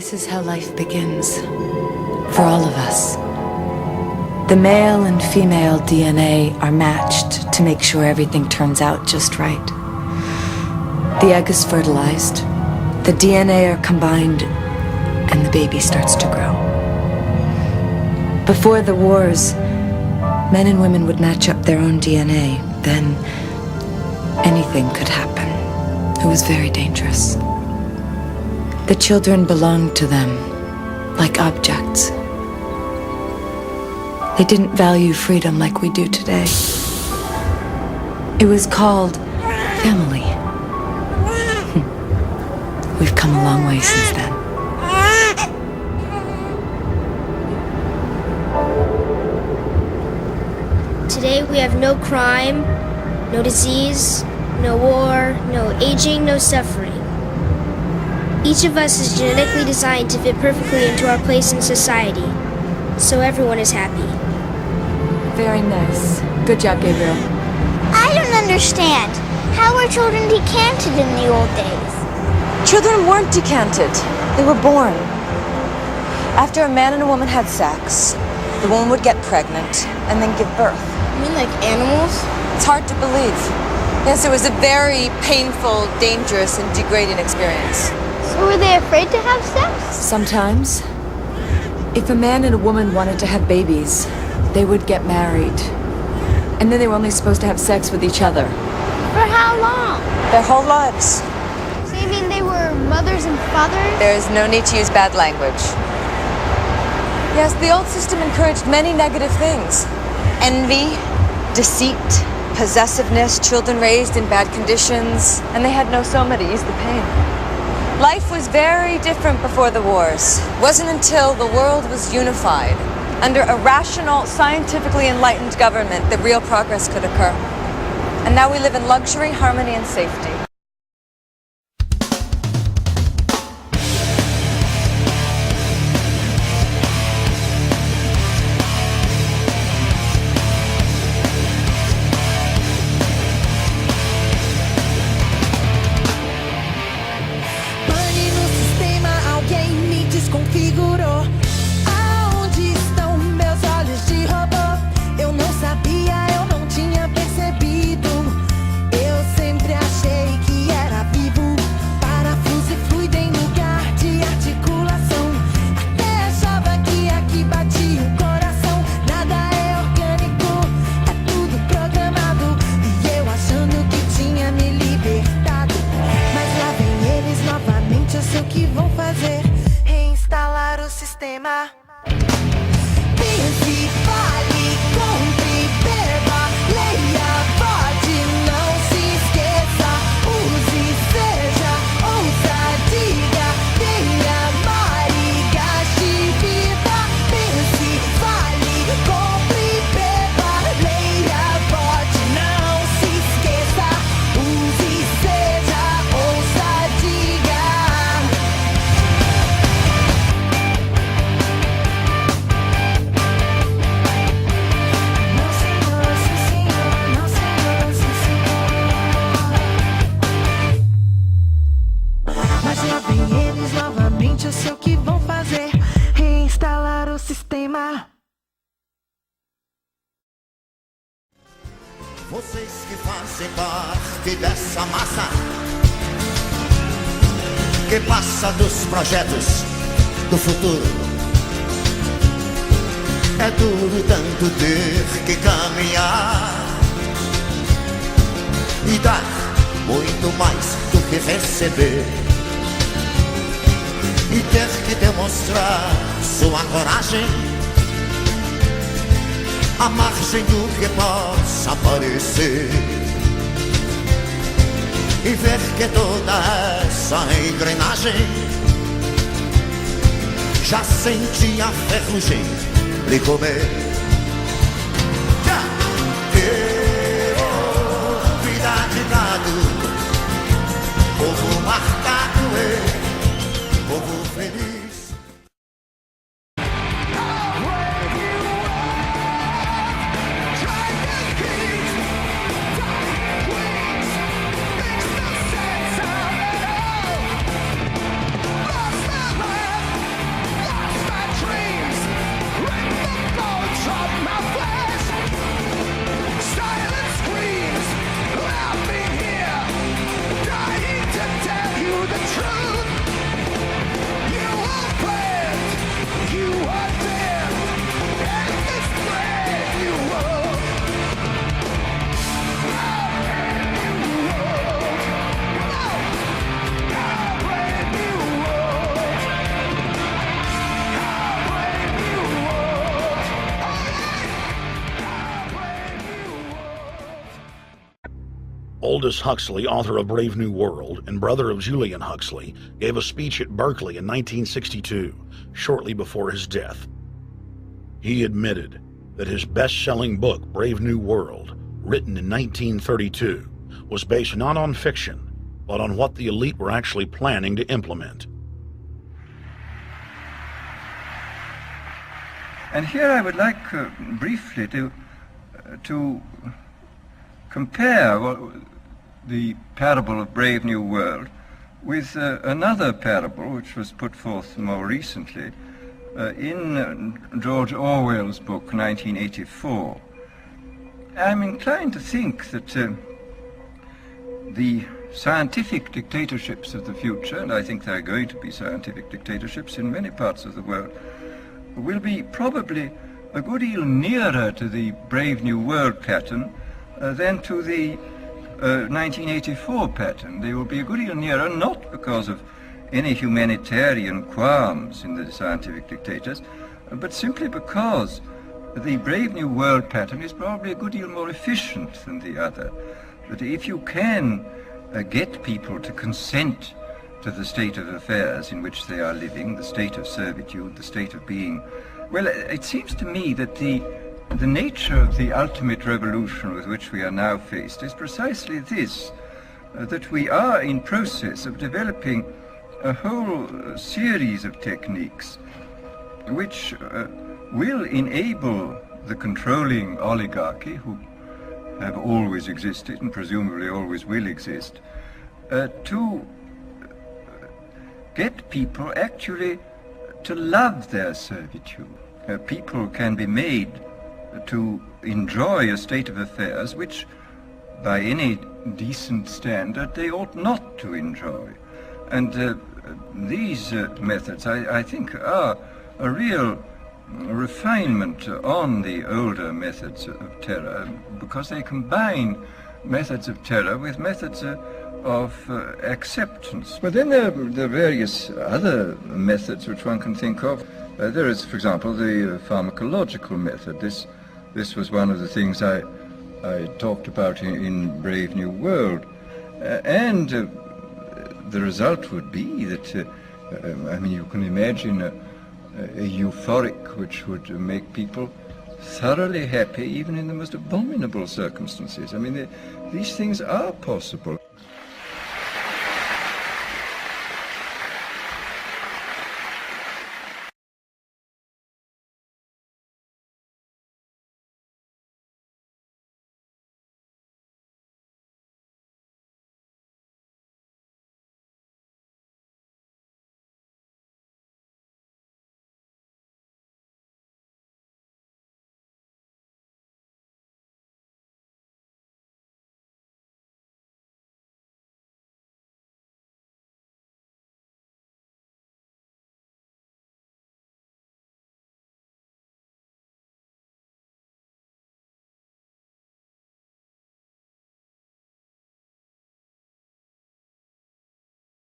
This is how life begins, for all of us. The male and female DNA are matched to make sure everything turns out just right. The egg is fertilized, the DNA are combined, and the baby starts to grow. Before the wars, men and women would match up their own DNA. Then anything could happen. It was very dangerous. The children belonged to them, like objects. They didn't value freedom like we do today. It was called family. We've come a long way since then. Today we have no crime, no disease, no war, no aging, no suffering. Each of us is genetically designed to fit perfectly into our place in society, so everyone is happy. Very nice. Good job, Gabriel. I don't understand. How were children decanted in the old days? Children weren't decanted. They were born. After a man and a woman had sex, the woman would get pregnant and then give birth. You mean like animals? It's hard to believe. Yes, it was a very painful, dangerous, and degrading experience. So were they afraid to have sex? Sometimes, if a man and a woman wanted to have babies, they would get married. And then they were only supposed to have sex with each other. For how long? Their whole lives. So you mean they were mothers and fathers? There is no need to use bad language. Yes, the old system encouraged many negative things. Envy, deceit, possessiveness, children raised in bad conditions, and they had no soma to ease the pain. Life was very different before the wars. It wasn't until the world was unified, under a rational, scientifically enlightened government, that real progress could occur. And now we live in luxury, harmony, and safety. Vocês que fazem parte dessa massa que passa dos projetos do futuro. É duro tanto ter que caminhar e dar muito mais do que receber, e ter que demonstrar sua coragem à margem do que possa aparecer, e ver que toda essa engrenagem já sente a ferrugem lhe comer. Vida de gado, povo marcado e povo feliz. Aldous Huxley, author of Brave New World and brother of Julian Huxley, gave a speech at Berkeley in 1962, shortly before his death. He admitted that his best-selling book, Brave New World, written in 1932, was based not on fiction, but on what the elite were actually planning to implement. And here I would like briefly to compare the parable of Brave New World with another parable which was put forth more recently in George Orwell's book 1984. I'm inclined to think that the scientific dictatorships of the future, and I think there are going to be scientific dictatorships in many parts of the world, will be probably a good deal nearer to the Brave New World pattern than to the 1984 pattern. They will be a good deal nearer, not because of any humanitarian qualms in the scientific dictators, but simply because the Brave New World pattern is probably a good deal more efficient than the other. That if you can get people to consent to the state of affairs in which they are living, the state of servitude, the state of being, well, it seems to me that the nature of the ultimate revolution with which we are now faced is precisely this, that we are in process of developing a whole series of techniques which will enable the controlling oligarchy, who have always existed and presumably always will exist, to get people actually to love their servitude. People can be made to enjoy a state of affairs which, by any decent standard, they ought not to enjoy. And these methods, I think, are a real refinement on the older methods of terror, because they combine methods of terror with methods of acceptance. But then there are various other methods which one can think of. There is, for example, the pharmacological method. This was one of the things I talked about in Brave New World. And the result would be that, I mean, you can imagine a euphoric which would make people thoroughly happy even in the most abominable circumstances. I mean, these things are possible.